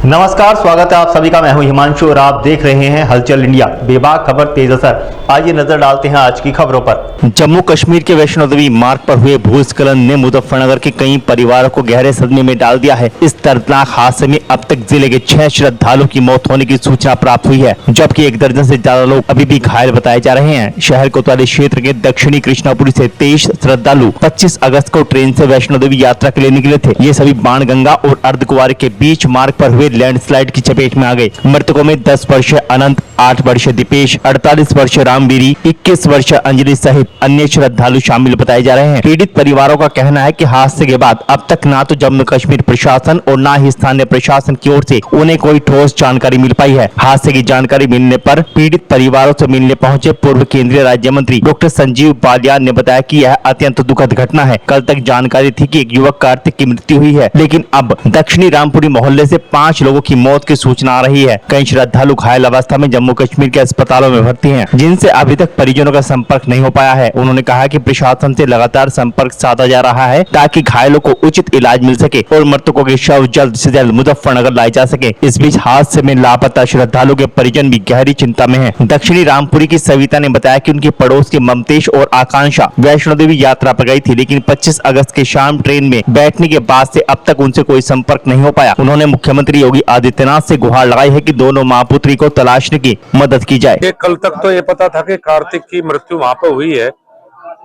नमस्कार, स्वागत है आप सभी का। मैं हूं हिमांशु और आप देख रहे हैं हलचल इंडिया। बेबाक खबर तेज असर। आइए नजर डालते हैं आज की खबरों पर। जम्मू कश्मीर के वैष्णो देवी मार्ग पर हुए भूस्खलन ने मुजफ्फरनगर के कई परिवारों को गहरे सदमे में डाल दिया है। इस दर्दनाक हादसे में अब तक जिले के 6 श्रद्धालुओं की मौत होने की सूचना प्राप्त हुई है, जबकि 1 दर्जन से ज्यादा लोग अभी भी घायल बताए जा रहे हैं। शहर कोतवाली क्षेत्र के दक्षिणी कृष्णापुरी से 23 श्रद्धालु 25 अगस्त को ट्रेन से वैष्णो देवी यात्रा के लिए निकले थे। ये सभी बाणगंगा और अर्धकुंवारी के बीच मार्ग पर हुए लैंडस्लाइड की चपेट में आ गए। मृतकों में 10 वर्षीय अनंत, 8 वर्षीय दीपेश, 48 वर्षीय रामवीरी, 21 वर्षीय अंजलि सहित अन्य श्रद्धालु शामिल बताए जा रहे हैं। पीड़ित परिवारों का कहना है कि हादसे के बाद अब तक ना तो जम्मू कश्मीर प्रशासन और ना ही स्थानीय प्रशासन की ओर से उन्हें कोई ठोस जानकारी मिल पाई है। हादसे की जानकारी मिलने पर पीड़ित परिवारों से मिलने पहुंचे पूर्व केंद्रीय राज्य मंत्री डॉक्टर संजीव बालियान ने बताया कि यह अत्यंत दुखद घटना है। कल तक जानकारी थी कि एक युवक कार्तिक की मृत्यु हुई है, लेकिन अब दक्षिणी रामपुरी मोहल्ले से 5 लोगों की मौत की सूचना आ रही है। कई श्रद्धालु घायल अवस्था में जम्मू कश्मीर के अस्पतालों में भर्ती हैं, जिनसे अभी तक परिजनों का संपर्क नहीं हो पाया है। उन्होंने कहा कि प्रशासन से लगातार संपर्क साधा जा रहा है ताकि घायलों को उचित इलाज मिल सके और मृतकों के शव जल्द से जल्द मुजफ्फरनगर लाए जा सके। इस बीच हादसे में लापता श्रद्धालु के परिजन भी गहरी चिंता में हैं। दक्षिणी रामपुरी की सविता ने बताया कि उनके पड़ोस के ममतेश और आकांक्षा वैष्णो देवी यात्रा पर गई थी, लेकिन 25 अगस्त की शाम ट्रेन में बैठने के बाद से अब तक उनसे कोई संपर्क नहीं हो पाया। उन्होंने मुख्यमंत्री योगी आदित्यनाथ से गुहार लगाई है कि दोनों मां पुत्री को तलाशने की मदद की जाए। कल तक तो ये पता था कि कार्तिक की मृत्यु वहां पर हुई है,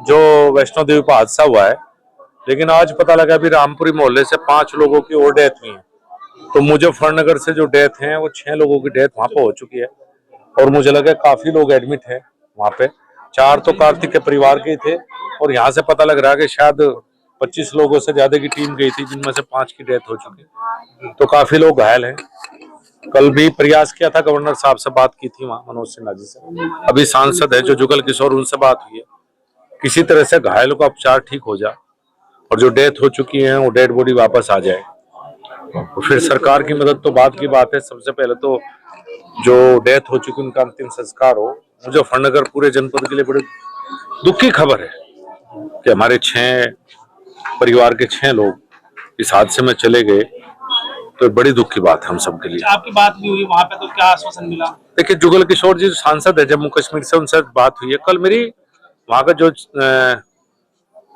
जो वैष्णो देवी पर हादसा हुआ है, लेकिन आज पता लगा अभी रामपुरी मोहल्ले से 5 लोगों की और डेथ हुई है। तो मुजफ्फरनगर से जो डेथ है वो 6 लोगों की डेथ वहां पर हो चुकी है और मुझे लगा काफी लोग एडमिट है वहां पे। 4 तो कार्तिक के परिवार के थे और यहाँ से पता लग रहा है कि शायद 25 लोगों से ज्यादा की टीम गई थी, जिनमें से 5 की डेथ हो चुकी है। तो काफी लोग घायल हैं। कल भी प्रयास किया था, गवर्नर साहब से बात की थी वहां मनोज सिन्हा जी से। अभी सांसद है जो जुगल किशोर, उनसे बात हुई है। किसी तरह से घायलों का उपचार ठीक हो जाए और जो डेथ हो चुकी है वो डेड बॉडी वापस आ जाए, और फिर सरकार की मदद तो बाद की बात है। सबसे पहले तो जो डेथ हो चुकी उनका अंतिम संस्कार हो। मुजफ्फरनगर पूरे जनपद के लिए बड़ी दुख की खबर है कि हमारे 6 परिवार के 6 लोग इस हादसे में चले गए। तो बड़ी दुख की बात है हम सबके लिए। आपकी बात भी हुई वहां पे, तो क्या आश्वासन मिला? देखिए, जुगल किशोर जी सांसद है जम्मू कश्मीर से, उनसे बात हुई है। कल मेरी वहां का जो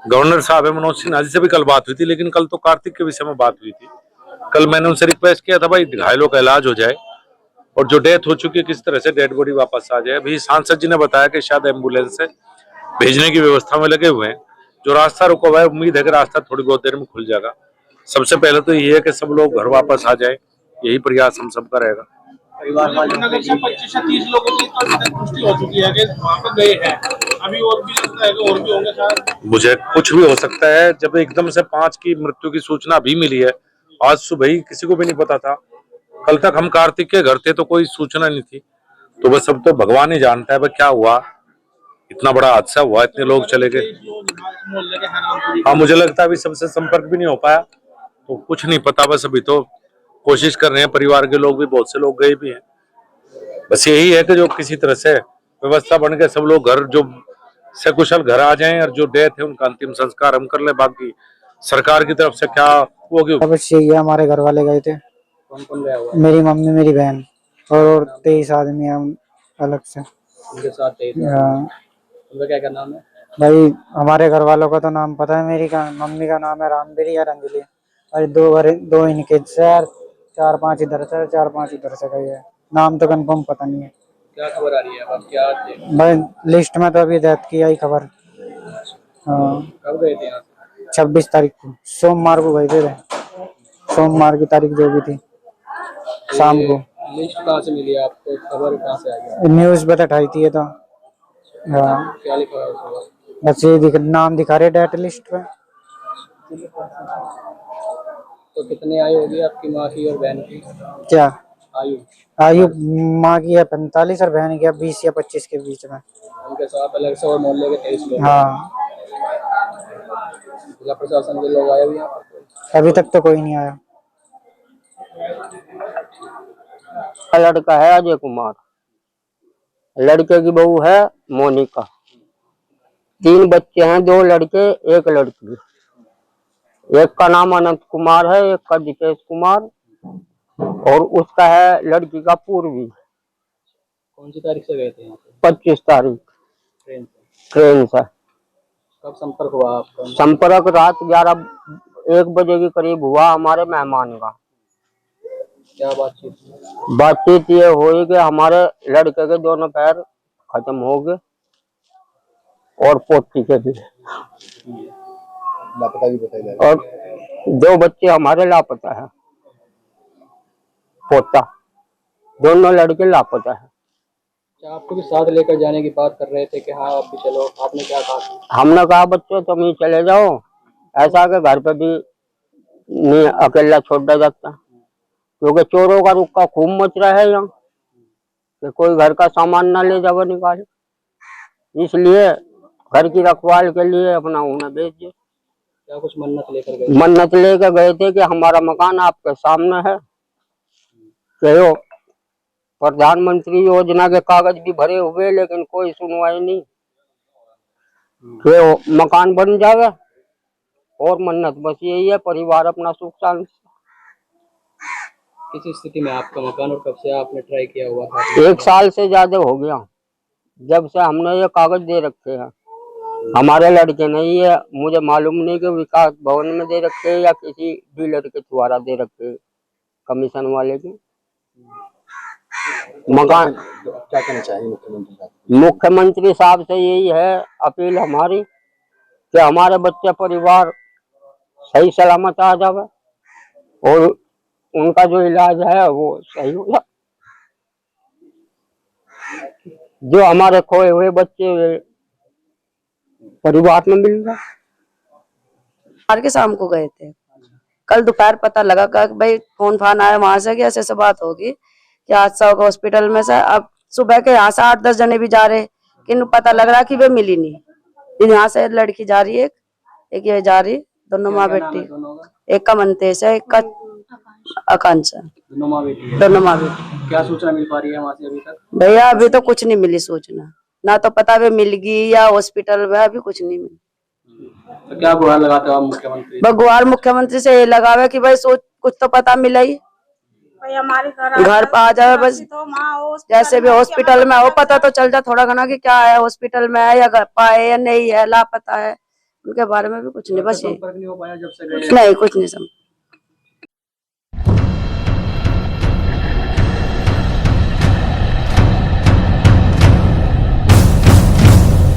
गवर्नर साहब है मनोज सिन्हा जी से भी कल बात हुई थी, लेकिन कल तो कार्तिक के विषय में बात हुई थी। कल मैंने उनसे रिक्वेस्ट किया था भाई घायलों का इलाज हो जाए और जो डेथ हो चुकी है किस तरह से डेड बॉडी वापस आ जाए। अभी सांसद जी ने बताया कि शायद एम्बुलेंस से भेजने की व्यवस्था में लगे हुए हैं। जो रास्ता रुका हुआ है, उम्मीद है कि रास्ता थोड़ी बहुत देर में खुल जाएगा। सबसे पहले तो ये है कि सब लोग घर वापस आ जाए, यही प्रयास हम सबका रहेगा। नगर से 25 से 30 लोगों की तो पुष्टि हो चुकी है कि वहां पे गए हैं। अभी और भी लगता है कि और भी होंगे शायद। मुझे कुछ भी हो सकता है। जब एकदम से 5 की मृत्यु की सूचना भी मिली है, आज सुबह ही, किसी को भी नहीं पता था। कल तक हम कार्तिक के घर थे तो कोई सूचना नहीं थी। तो बस अब तो भगवान ही जानता है भाई क्या हुआ, इतना बड़ा हादसा हुआ, इतने लोग चले गए। हाँ, मुझे लगता है अभी सबसे संपर्क भी नहीं हो पाया, तो कुछ नहीं पता। बस अभी तो कोशिश कर रहे हैं, परिवार के लोग भी, बहुत से लोग गए भी हैं। बस यही है कि जो किसी तरह से व्यवस्था बन के सब लोग घर जो सकुशल घर आ जाएं और जो डेथ है उनका अंतिम संस्कार हम कर ले। बाकी सरकार की तरफ से क्या होगी। बस यही है, हमारे घर वाले गए थे। कौन कौन गया हुआ? मेरी मम्मी, मेरी बहन और 23 आदमी हैं अलग से। उनके साथ 23। हाँ। उनका क्या नाम है? भाई हमारे घर वालों का तो नाम पता है। मेरी का मम्मी का नाम है रामवीरी और अंजलि, और दो इनके सर, 4-5 इधर से, 4-5 इधर से गए हैं। नाम तो कंफर्म पता नहीं है। क्या खबर आ रही है अब? क्या भाई लिस्ट में तो अभी डेथ की आई खबर। हाँ। कब गए थे यहाँ? 26 तारीख को, सोमवार को गए थे। सोमवार की तारीख जो भी थी, शाम को। लिस्ट कहाँ से मिली आपको? खबर कहाँ से आई? न्यूज पे दिखाई थी ये तो। हाँ, क्या लिखा है उसमें? बस ये नाम दिखा रहे डेट लिस्ट पे। तो कितने आयु होगी आपकी माँ की और बहन की? क्या आयु? आयु? माँ की है 45 और बहन की है 20 या 25 के बीच में। उनके साथ अलग से और मोहल्ले के 23 लोग। हाँ। जिला प्रशासन के लोग आए भी यहाँ पर? अभी तक तो कोई नहीं आया। लड़का है अजय कुमार, लड़के की बहू है मोनिका। 3 बच्चे हैं, 2 लड़के 1 लड़की। एक का नाम अनंत कुमार है, एक का दीपेश कुमार और उसका है लड़की का पूर्वी। कौन सी तारीख से गए थे यहाँ पे? 25 तारीख ट्रेन से। ट्रेन से। कब संपर्क हुआ आपका? संपर्क रात 11-1 बजे के करीब हुआ हमारे मेहमान का। क्या बातचीत हुई? बातचीत ये हुई कि हमारे लड़के के दोनों पैर खत्म हो गए और पोती के भी लापता भी बताया जा रहा है। और 2 बच्चे हमारे लापता है, पोता, दोनों लड़के लापता है। क्या आपको भी साथ लेकर जाने की बात कर रहे थे कि हाँ आप भी चलो, आपने क्या कहा? हमने कहा बच्चों तुम ही चले जाओ, ऐसा कि घर पे भी नहीं अकेला छोड़ा जाता, क्योंकि चोरों का रुक्का खूब मच रहा है यहाँ कि कोई घर का सामान ना ले जावे निकाल, इसलिए घर की रखवाल के लिए अपना उन्हें भेज दिया। क्या कुछ मन्नत लेकर गए? मन्नत लेकर गए थे कि हमारा मकान आपके सामने है, कहो प्रधानमंत्री योजना के कागज भी भरे हुए लेकिन कोई सुनवाई नहीं, कि मकान बन जाएगा और मन्नत बस यही है, परिवार अपना सुख शांति। किस स्थिति में आपका मकान और कब से आपने ट्राई किया हुआ था? 1 साल से ज्यादा हो गया जब से हमने ये कागज दे रखे हैं। हमारे लड़के ने ये, मुझे मालूम नहीं कि विकास भवन में दे रखे हैं या किसी डीलर के द्वारा दे रखे हैं, कमीशन वाले के। मकान क्या कहना चाहिए मुख्यमंत्री साहब? मुख्यमंत्री साहब से यही है अपील हमारी कि हमारे बच्चे परिवार सही सलामत आ जावे और उनका जो इलाज है वो सही हो जाए, जो हमारे खोए हुए बच्चे परिवार में मिल जाए। आज के शाम को गए थे, कल दोपहर पता लगा कि भाई फोन आया वहां से कि ऐसे ऐसे बात होगी कि हादसा होगा हॉस्पिटल में से। अब सुबह के यहाँ से 8-10 जने भी जा रहे, किन्तु पता लग रहा कि वे मिली नहीं। यहाँ से लड़की जा रही है, एक ये जा रही, दोनों माँ बेटी, एक का मनतेज है, एक का आकांक्षा, दोनों माँ बेटी। दोनों माँ बेटी। क्या सूचना मिल पा रही है वहाँ से अभी तक? भैया अभी तो कुछ नहीं मिली सूचना, ना तो पता वे मिल गई या हॉस्पिटल में, अभी कुछ नहीं मिली। तो क्या गुहार लगाते हो आप मुख्यमंत्री? गुहार मुख्यमंत्री से ये लगावे कि भाई कुछ तो पता मिला ही, हमारे घर पे आ जाए बस, जैसे भी हॉस्पिटल में हो पता तो चल जाए थोड़ा घना कि क्या है, हॉस्पिटल में है या घर पे है या नहीं है, लापता है, उनके बारे में भी कुछ नहीं, बस ये संपर्क नहीं हो पाया जब से गए? नहीं, कुछ नहीं समझ।